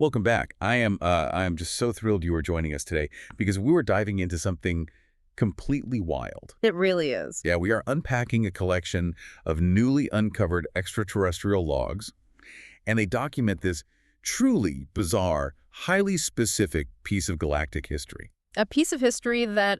Welcome back. I am just so thrilled you are joining us today because we were diving into something completely wild. It really is. Yeah, we are unpacking a collection of newly uncovered extraterrestrial logs, and they document this truly bizarre, highly specific piece of galactic history. A piece of history that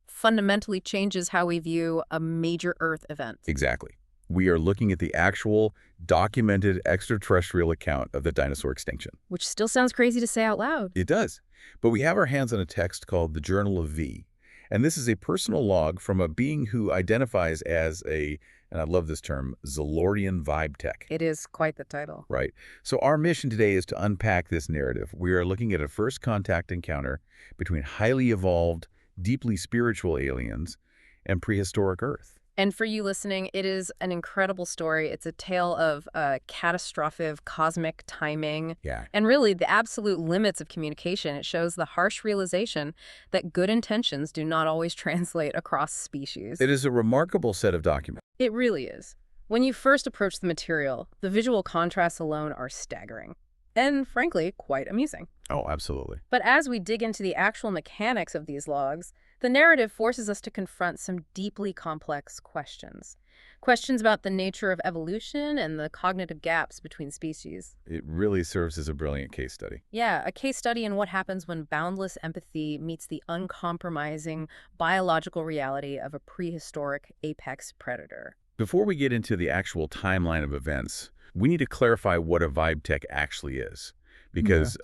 fundamentally changes how we view a major Earth event. Exactly. We are looking at the actual documented extraterrestrial account of the dinosaur extinction. Which still sounds crazy to say out loud. It does. But we have our hands on a text called the Journal of V. And this is a personal log from a being who identifies as a, and I love this term, Zolorian vibe tech. It is quite the title. Right. So our mission today is to unpack this narrative. We are looking at a first contact encounter between highly evolved, deeply spiritual aliens and prehistoric Earth. And for you listening, it is an incredible story. It's a tale of catastrophic cosmic timing. Yeah. And really the absolute limits of communication. It shows the harsh realization that good intentions do not always translate across species. It is a remarkable set of documents. It really is. When you first approach the material, the visual contrasts alone are staggering. And frankly, quite amusing. Oh, absolutely. But as we dig into the actual mechanics of these logs, the narrative forces us to confront some deeply complex questions. Questions about the nature of evolution and the cognitive gaps between species. It really serves as a brilliant case study. Yeah, a case study in what happens when boundless empathy meets the uncompromising biological reality of a prehistoric apex predator. Before we get into the actual timeline of events, we need to clarify what a vibe tech actually is, because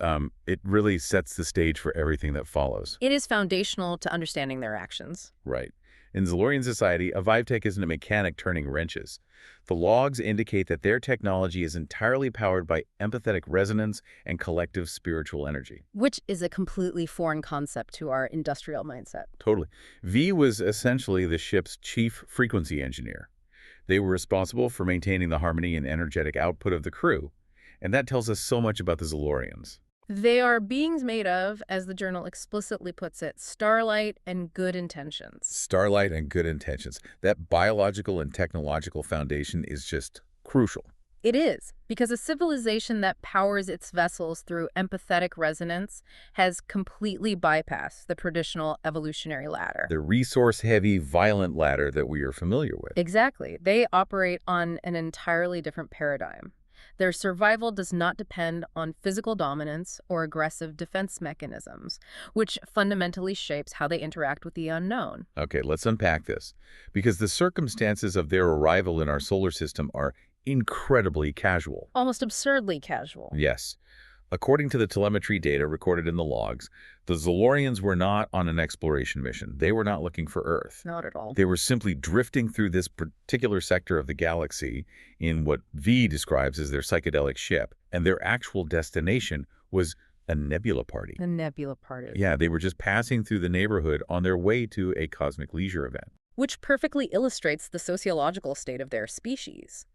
it really sets the stage for everything that follows. It is foundational to understanding their actions. Right. In Zolorian society, a vibe tech isn't a mechanic turning wrenches. The logs indicate that their technology is entirely powered by empathetic resonance and collective spiritual energy. Which is a completely foreign concept to our industrial mindset. Totally. V was essentially the ship's chief frequency engineer. They were responsible for maintaining the harmony and energetic output of the crew, and that tells us so much about the Zolorians. They are beings made of, as the journal explicitly puts it, starlight and good intentions. Starlight and good intentions. That biological and technological foundation is just crucial. It is, because a civilization that powers its vessels through empathetic resonance has completely bypassed the traditional evolutionary ladder. The resource-heavy, violent ladder that we are familiar with. Exactly. They operate on an entirely different paradigm. Their survival does not depend on physical dominance or aggressive defense mechanisms, which fundamentally shapes how they interact with the unknown. Okay, let's unpack this, because the circumstances of their arrival in our solar system are incredibly casual. Almost absurdly casual. Yes. According to the telemetry data recorded in the logs, the Zolorians were not on an exploration mission. They were not looking for Earth. Not at all. They were simply drifting through this particular sector of the galaxy in what V describes as their psychedelic ship, and their actual destination was a nebula party. A nebula party. Yeah, they were just passing through the neighborhood on their way to a cosmic leisure event. Which perfectly illustrates the sociological state of their species.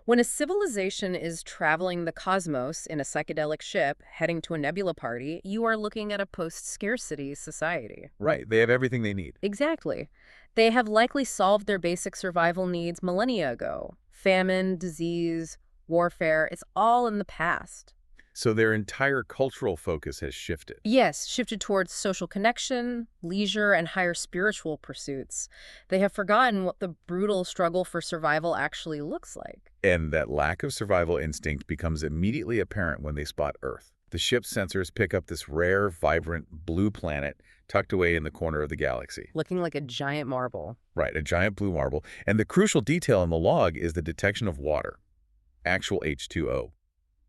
When a civilization is traveling the cosmos in a psychedelic ship heading to a nebula party, you are looking at a post-scarcity society. Right, they have everything they need. Exactly. They have likely solved their basic survival needs millennia ago. Famine, disease, warfare, it's all in the past. So their entire cultural focus has shifted. Yes, shifted towards social connection, leisure, and higher spiritual pursuits. They have forgotten what the brutal struggle for survival actually looks like. And that lack of survival instinct becomes immediately apparent when they spot Earth. The ship's sensors pick up this rare, vibrant blue planet tucked away in the corner of the galaxy. Looking like a giant marble. Right, a giant blue marble. And the crucial detail in the log is the detection of water, actual H2O.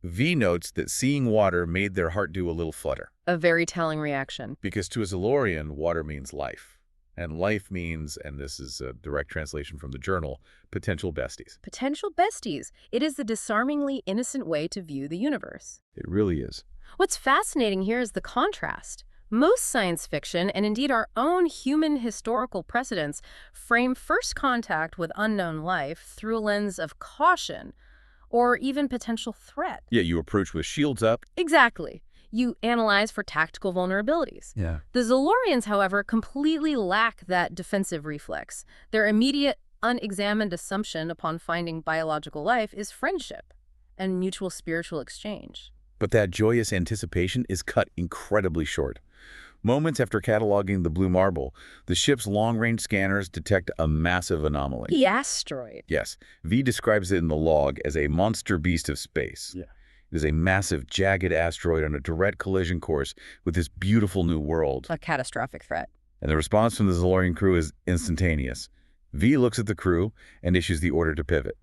V notes that seeing water made their heart do a little flutter. A very telling reaction. Because to a Zolorian, water means life. And life means, and this is a direct translation from the journal, potential besties. Potential besties. It is the disarmingly innocent way to view the universe. It really is. What's fascinating here is the contrast. Most science fiction, and indeed our own human historical precedents, frame first contact with unknown life through a lens of caution, or even potential threat. Yeah, you approach with shields up. Exactly. You analyze for tactical vulnerabilities. Yeah. The Zolorians, however, completely lack that defensive reflex. Their immediate, unexamined assumption upon finding biological life is friendship and mutual spiritual exchange. But that joyous anticipation is cut incredibly short. Moments after cataloging the blue marble, the ship's long-range scanners detect a massive anomaly. The asteroid. Yes, V describes it in the log as a monster beast of space. Yeah. It is a massive, jagged asteroid on a direct collision course with this beautiful new world. A catastrophic threat. And the response from the Zolorian crew is instantaneous. V looks at the crew and issues the order to pivot.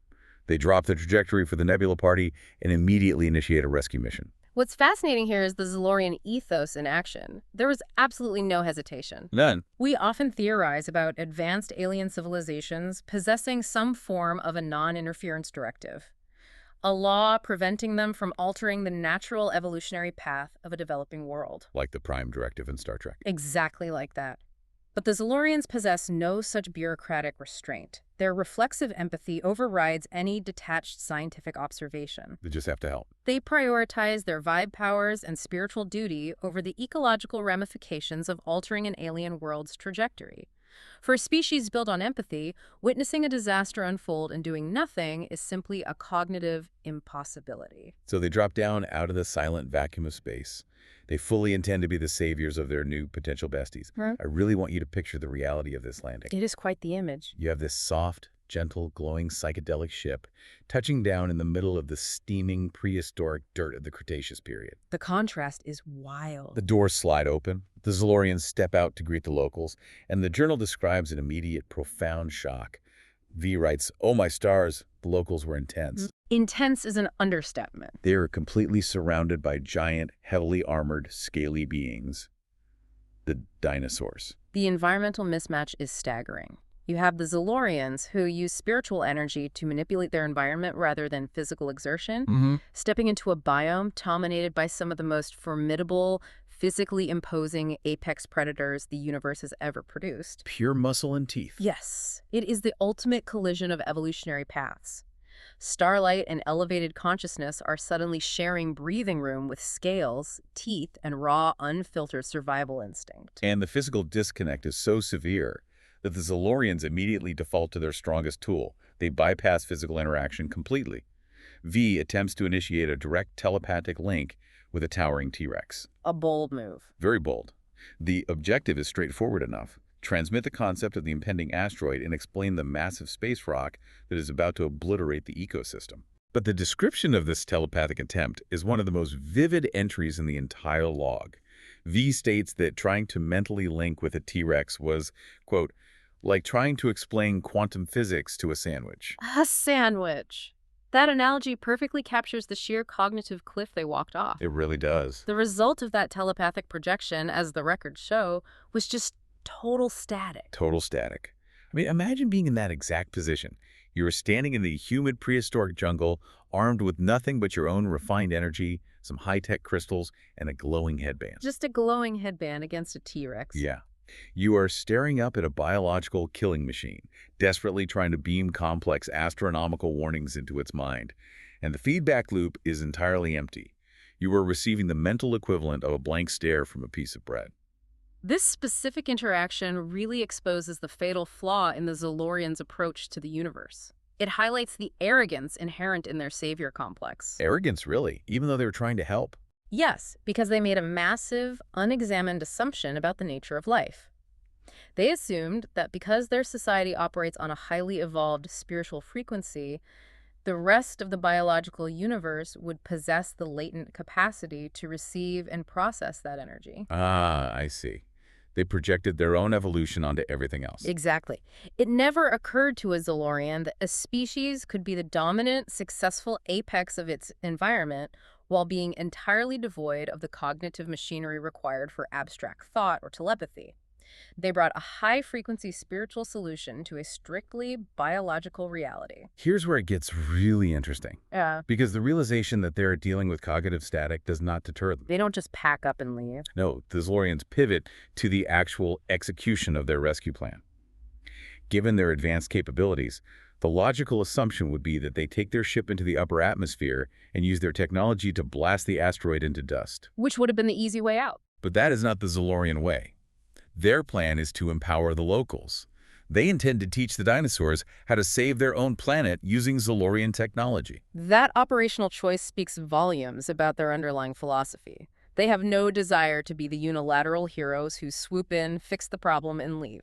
They drop the trajectory for the Nebula Party and immediately initiate a rescue mission. What's fascinating here is the Zolorian ethos in action. There was absolutely no hesitation. None. We often theorize about advanced alien civilizations possessing some form of a non-interference directive, a law preventing them from altering the natural evolutionary path of a developing world. Like the Prime Directive in Star Trek. Exactly like that. But the Zolorians possess no such bureaucratic restraint. Their reflexive empathy overrides any detached scientific observation. They just have to help. They prioritize their vibe powers and spiritual duty over the ecological ramifications of altering an alien world's trajectory. For a species built on empathy, witnessing a disaster unfold and doing nothing is simply a cognitive impossibility. So they drop down out of the silent vacuum of space. They fully intend to be the saviors of their new potential besties. Right. I really want you to picture the reality of this landing. It is quite the image. You have this soft, gentle, glowing psychedelic ship touching down in the middle of the steaming prehistoric dirt of the Cretaceous period. The contrast is wild. The doors slide open, the Zolorians step out to greet the locals, and the journal describes an immediate, profound shock. V writes, "Oh my stars, the locals were intense." Intense is an understatement. They are completely surrounded by giant, heavily armored, scaly beings. The dinosaurs. The environmental mismatch is staggering. You have the Zolorians, who use spiritual energy to manipulate their environment rather than physical exertion, stepping into a biome dominated by some of the most formidable, physically imposing apex predators the universe has ever produced. Pure muscle and teeth. Yes, it is the ultimate collision of evolutionary paths. Starlight and elevated consciousness are suddenly sharing breathing room with scales, teeth, and raw, unfiltered survival instinct. And the physical disconnect is so severe that the Zolorians immediately default to their strongest tool. They bypass physical interaction completely. V attempts to initiate a direct telepathic link with a towering T-Rex. A bold move. Very bold. The objective is straightforward enough. Transmit the concept of the impending asteroid and explain the massive space rock that is about to obliterate the ecosystem. But the description of this telepathic attempt is one of the most vivid entries in the entire log. V states that trying to mentally link with a T-Rex was, quote, like trying to explain quantum physics to a sandwich. A sandwich. That analogy perfectly captures the sheer cognitive cliff they walked off. It really does. The result of that telepathic projection, as the records show, was just total static. Total static. I mean, imagine being in that exact position. You are standing in the humid prehistoric jungle, armed with nothing but your own refined energy, some high-tech crystals, and a glowing headband. Just a glowing headband against a T-Rex. Yeah. You are staring up at a biological killing machine, desperately trying to beam complex astronomical warnings into its mind. And the feedback loop is entirely empty. You are receiving the mental equivalent of a blank stare from a piece of bread. This specific interaction really exposes the fatal flaw in the Zolorians' approach to the universe. It highlights the arrogance inherent in their savior complex. Arrogance, really, even though they were trying to help. Yes, because they made a massive, unexamined assumption about the nature of life. They assumed that because their society operates on a highly evolved spiritual frequency, the rest of the biological universe would possess the latent capacity to receive and process that energy. Ah, I see. They projected their own evolution onto everything else. Exactly. It never occurred to a Zolorian that a species could be the dominant, successful apex of its environment while being entirely devoid of the cognitive machinery required for abstract thought or telepathy. They brought a high-frequency spiritual solution to a strictly biological reality. Here's where it gets really interesting. Yeah. Because the realization that they're dealing with cognitive static does not deter them. They don't just pack up and leave. No, the Zolorians pivot to the actual execution of their rescue plan. Given their advanced capabilities, the logical assumption would be that they take their ship into the upper atmosphere and use their technology to blast the asteroid into dust. Which would have been the easy way out. But that is not the Zolorian way. Their plan is to empower the locals. They intend to teach the dinosaurs how to save their own planet using Zolorian technology. That operational choice speaks volumes about their underlying philosophy. They have no desire to be the unilateral heroes who swoop in, fix the problem, and leave.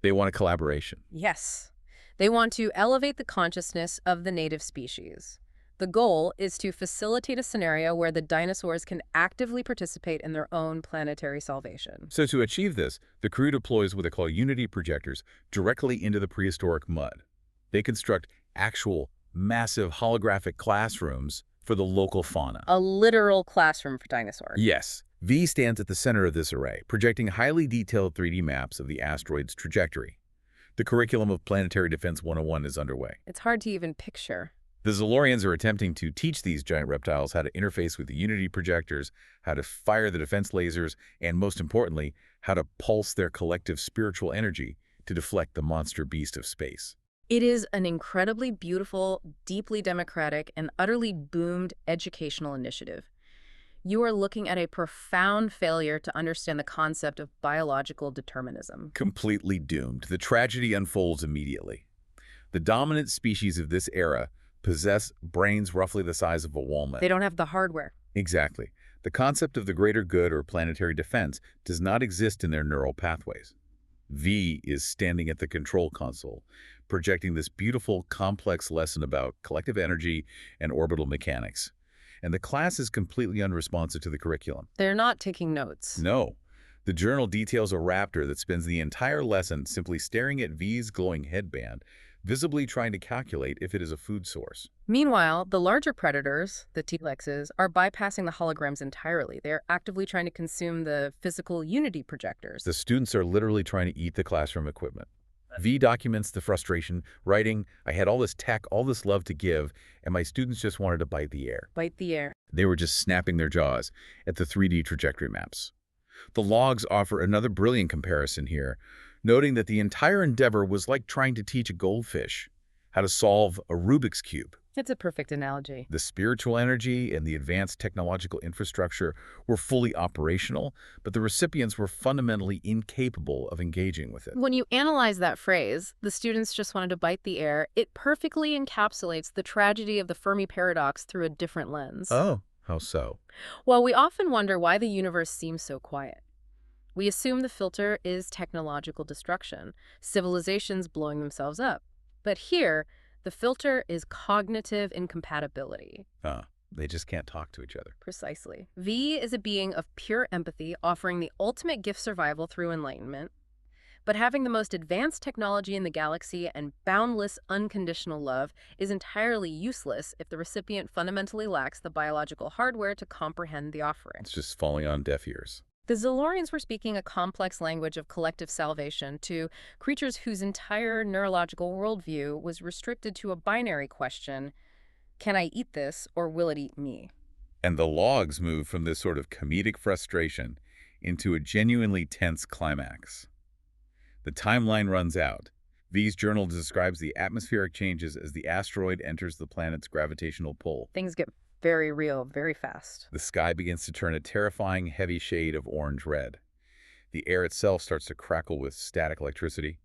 They want a collaboration. Yes. They want to elevate the consciousness of the native species. The goal is to facilitate a scenario where the dinosaurs can actively participate in their own planetary salvation. So to achieve this, the crew deploys what they call unity projectors directly into the prehistoric mud. They construct actual, massive holographic classrooms for the local fauna. A literal classroom for dinosaurs. Yes. V stands at the center of this array, projecting highly detailed 3D maps of the asteroid's trajectory. The curriculum of Planetary Defense 101 is underway. It's hard to even picture. The Zolorians are attempting to teach these giant reptiles how to interface with the Unity projectors, how to fire the defense lasers, and most importantly, how to pulse their collective spiritual energy to deflect the monster beast of space. It is an incredibly beautiful, deeply democratic, and utterly boomed educational initiative. You are looking at a profound failure to understand the concept of biological determinism. Completely doomed. The tragedy unfolds immediately. The dominant species of this era possess brains roughly the size of a walnut. They don't have the hardware. Exactly. The concept of the greater good or planetary defense does not exist in their neural pathways. V is standing at the control console, projecting this beautiful, complex lesson about collective energy and orbital mechanics. And the class is completely unresponsive to the curriculum. They're not taking notes. No. The journal details a raptor that spends the entire lesson simply staring at V's glowing headband, visibly trying to calculate if it is a food source. Meanwhile, the larger predators, the T-Rexes, are bypassing the holograms entirely. They're actively trying to consume the physical unity projectors. The students are literally trying to eat the classroom equipment. V documents the frustration, writing, "I had all this tech, all this love to give, and my students just wanted to bite the air." Bite the air. They were just snapping their jaws at the 3D trajectory maps. The logs offer another brilliant comparison here, noting that the entire endeavor was like trying to teach a goldfish how to solve a Rubik's Cube. It's a perfect analogy. The spiritual energy and the advanced technological infrastructure were fully operational, but the recipients were fundamentally incapable of engaging with it. When you analyze that phrase, the students just wanted to bite the air, it perfectly encapsulates the tragedy of the Fermi paradox through a different lens. Oh, how so? Well, we often wonder why the universe seems so quiet. We assume the filter is technological destruction, civilizations blowing themselves up. But here, the filter is cognitive incompatibility. They just can't talk to each other. Precisely. V is a being of pure empathy, offering the ultimate gift survival through enlightenment. But having the most advanced technology in the galaxy and boundless, unconditional love is entirely useless if the recipient fundamentally lacks the biological hardware to comprehend the offering. It's just falling on deaf ears. The Zolorians were speaking a complex language of collective salvation to creatures whose entire neurological worldview was restricted to a binary question: can I eat this or will it eat me? And the logs move from this sort of comedic frustration into a genuinely tense climax. The timeline runs out. V's journal describes the atmospheric changes as the asteroid enters the planet's gravitational pull. Things get very real, very fast. The sky begins to turn a terrifying, heavy shade of orange-red. The air itself starts to crackle with static electricity,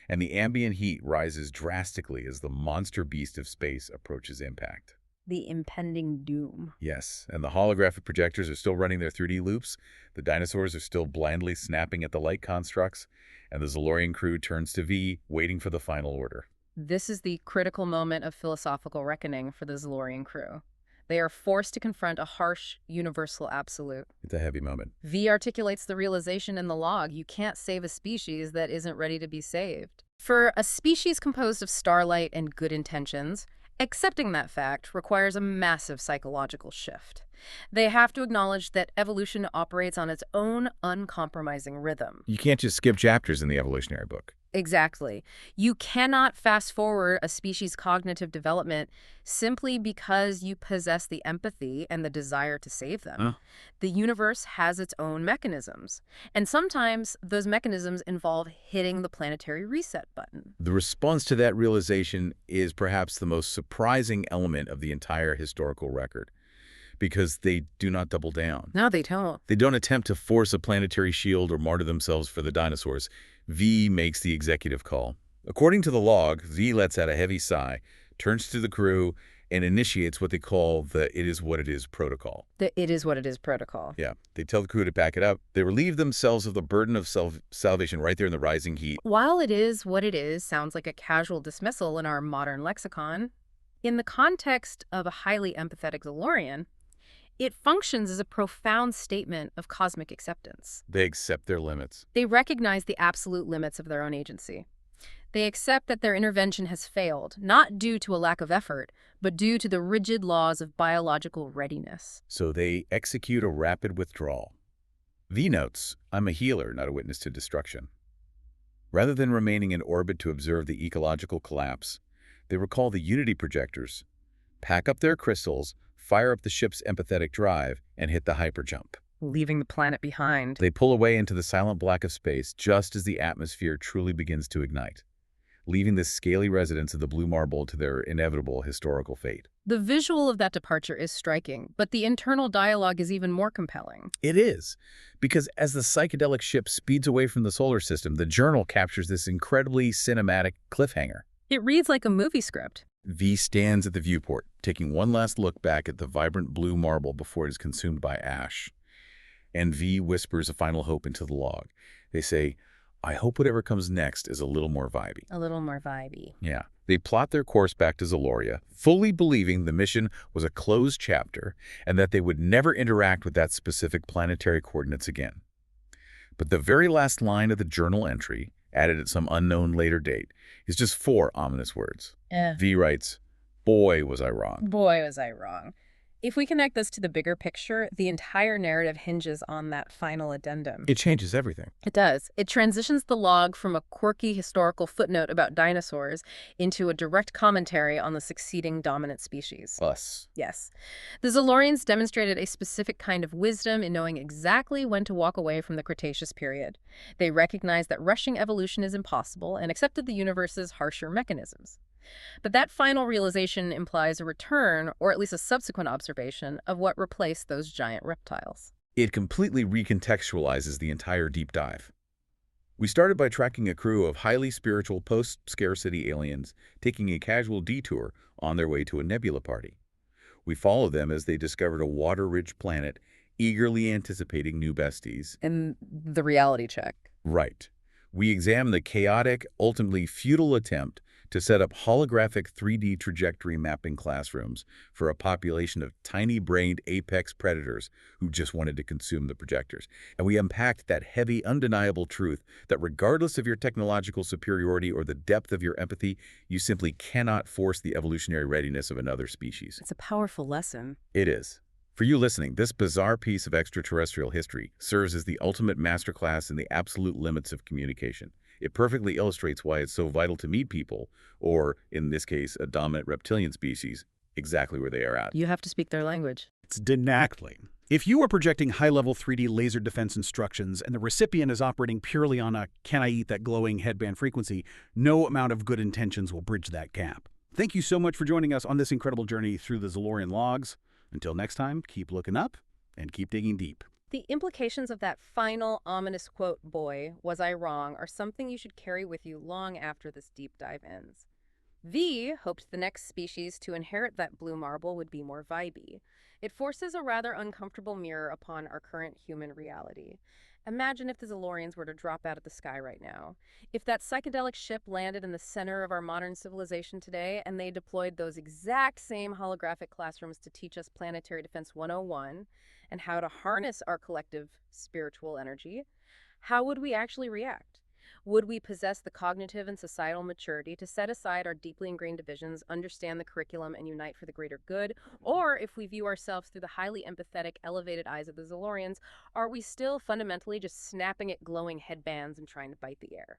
and the ambient heat rises drastically as the monster beast of space approaches impact. The impending doom. Yes, and the holographic projectors are still running their 3D loops, the dinosaurs are still blindly snapping at the light constructs, and the Zolorian crew turns to V, waiting for the final order. This is the critical moment of philosophical reckoning for the Zolorian crew. They are forced to confront a harsh, universal absolute. It's a heavy moment. V articulates the realization in the log: you can't save a species that isn't ready to be saved. For a species composed of starlight and good intentions, accepting that fact requires a massive psychological shift. They have to acknowledge that evolution operates on its own uncompromising rhythm. You can't just skip chapters in the evolutionary book. Exactly. You cannot fast forward a species' cognitive development simply because you possess the empathy and the desire to save them. The universe has its own mechanisms, and sometimes those mechanisms involve hitting the planetary reset button. The response to that realization is perhaps the most surprising element of the entire historical record, because they do not double down. No, they don't. They don't attempt to force a planetary shield or martyr themselves for the dinosaurs. V makes the executive call. According to the log, V lets out a heavy sigh, turns to the crew, and initiates what they call the "it is what it is" protocol. The "it is what it is" protocol. Yeah, they tell the crew to pack it up. They relieve themselves of the burden of salvation right there in the rising heat. While "it is what it is" sounds like a casual dismissal in our modern lexicon, in the context of a highly empathetic Zolorian, it functions as a profound statement of cosmic acceptance. They accept their limits. They recognize the absolute limits of their own agency. They accept that their intervention has failed, not due to a lack of effort, but due to the rigid laws of biological readiness. So they execute a rapid withdrawal. V notes, "I'm a healer, not a witness to destruction." Rather than remaining in orbit to observe the ecological collapse, they recall the Unity projectors, pack up their crystals, fire up the ship's empathetic drive, and hit the hyperjump. Leaving the planet behind. They pull away into the silent black of space just as the atmosphere truly begins to ignite, leaving the scaly residents of the blue marble to their inevitable historical fate. The visual of that departure is striking, but the internal dialogue is even more compelling. It is, because as the psychedelic ship speeds away from the solar system, the journal captures this incredibly cinematic cliffhanger. It reads like a movie script. V stands at the viewport, taking one last look back at the vibrant blue marble before it is consumed by ash. And V whispers a final hope into the log. They say, "I hope whatever comes next is a little more vibey." A little more vibey. Yeah. They plot their course back to Zoloria, fully believing the mission was a closed chapter and that they would never interact with that specific planetary coordinates again. But the very last line of the journal entry, added at some unknown later date, is just 4 ominous words. V writes, "Boy, was I wrong." Boy, was I wrong. If we connect this to the bigger picture, the entire narrative hinges on that final addendum. It changes everything. It does. It transitions the log from a quirky historical footnote about dinosaurs into a direct commentary on the succeeding dominant species. Us. Yes. The Zolorians demonstrated a specific kind of wisdom in knowing exactly when to walk away from the Cretaceous period. They recognized that rushing evolution is impossible and accepted the universe's harsher mechanisms. But that final realization implies a return, or at least a subsequent observation, of what replaced those giant reptiles. It completely recontextualizes the entire deep dive. We started by tracking a crew of highly spiritual post-scarcity aliens taking a casual detour on their way to a nebula party. We followed them as they discovered a water-rich planet, eagerly anticipating new besties. And the reality check. Right. We examined the chaotic, ultimately futile attempt to set up holographic 3D trajectory mapping classrooms for a population of tiny-brained apex predators who just wanted to consume the projectors. And we unpacked that heavy, undeniable truth that regardless of your technological superiority or the depth of your empathy, you simply cannot force the evolutionary readiness of another species. It's a powerful lesson. It is. For you listening, this bizarre piece of extraterrestrial history serves as the ultimate masterclass in the absolute limits of communication. It perfectly illustrates why it's so vital to meet people, or, in this case, a dominant reptilian species, exactly where they are at. You have to speak their language. It's exactly. If you are projecting high-level 3D laser defense instructions and the recipient is operating purely on a "can I eat that glowing headband" frequency, no amount of good intentions will bridge that gap. Thank you so much for joining us on this incredible journey through the Zolorian logs. Until next time, keep looking up and keep digging deep. The implications of that final ominous quote, "Boy, was I wrong," are something you should carry with you long after this deep dive ends. V hoped the next species to inherit that blue marble would be more vibey. It forces a rather uncomfortable mirror upon our current human reality. Imagine if the Zolorians were to drop out of the sky right now. If that psychedelic ship landed in the center of our modern civilization today and they deployed those exact same holographic classrooms to teach us Planetary Defense 101 and how to harness our collective spiritual energy, how would we actually react? Would we possess the cognitive and societal maturity to set aside our deeply ingrained divisions, understand the curriculum, and unite for the greater good? Or, if we view ourselves through the highly empathetic, elevated eyes of the Zolorians, are we still fundamentally just snapping at glowing headbands and trying to bite the air?